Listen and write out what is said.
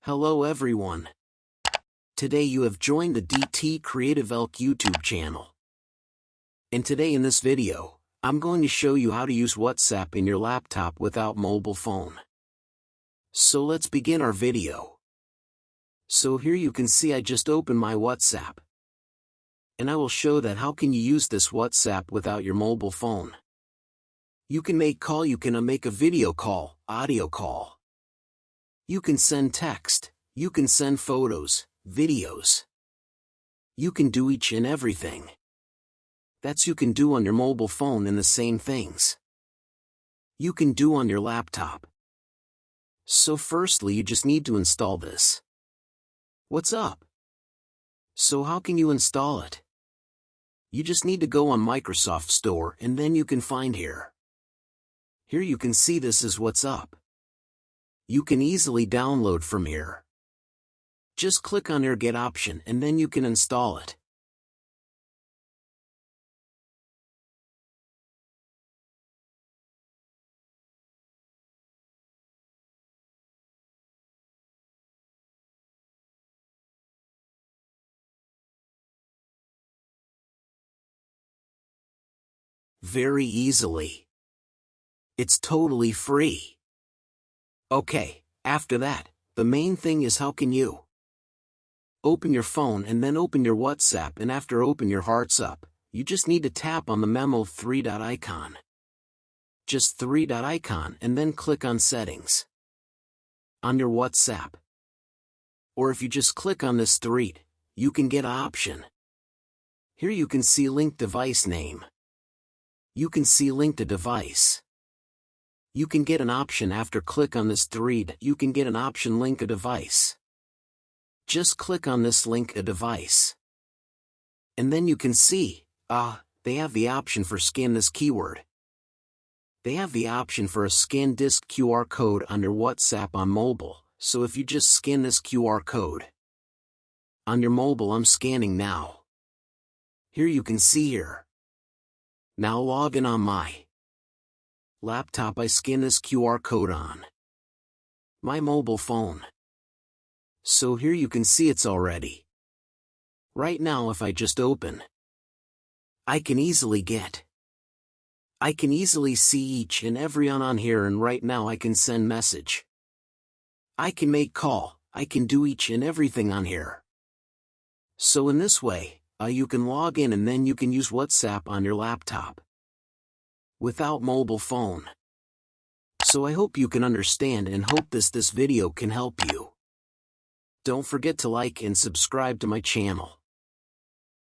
Hello everyone. Today you have joined the DT Creative Elk YouTube channel. And today in this video, I'm going to show you how to use WhatsApp in your laptop without mobile phone. So let's begin our video. So here you can see I just opened my WhatsApp. And I will show that how can you use this WhatsApp without your mobile phone. You can make call, you can make a video call, audio call. You can send text, you can send photos, videos. You can do each and everything. That's you can do on your mobile phone and the same things you can do on your laptop. So firstly you just need to install this. What's up? So how can you install it? You just need to go on Microsoft Store and then you can find here. Here you can see this is what's up. You can easily download from here. Just click on your Get option and then you can install it. Very easily. It's totally free. Okay, after that, the main thing is how can you open your phone and then open your WhatsApp, and after open your hearts up, you just need to tap on the memo 3-dot icon. Just 3-dot icon and then click on settings on your WhatsApp. Or if you just click on this 3, you can get an option. Here you can see link device name. You can see link to device. You can get an option after click on this 3, you can get an option link a device. Just click on this link a device. And then you can see, they have the option for scan this keyword. They have the option for a scan disk QR code on your WhatsApp on mobile, so if you just scan this QR code on your mobile, I'm scanning now. Here you can see here. Now log in on my laptop, I scan this QR code on my mobile phone. So here you can see it's already. Right now if I just open, I can easily see each and every on here, and right now I can send message. I can make call, I can do each and everything on here. So in this way, you can log in and then you can use WhatsApp on your laptop without mobile phone. So I hope you can understand and hope this video can help you. Don't forget to like and subscribe to my channel.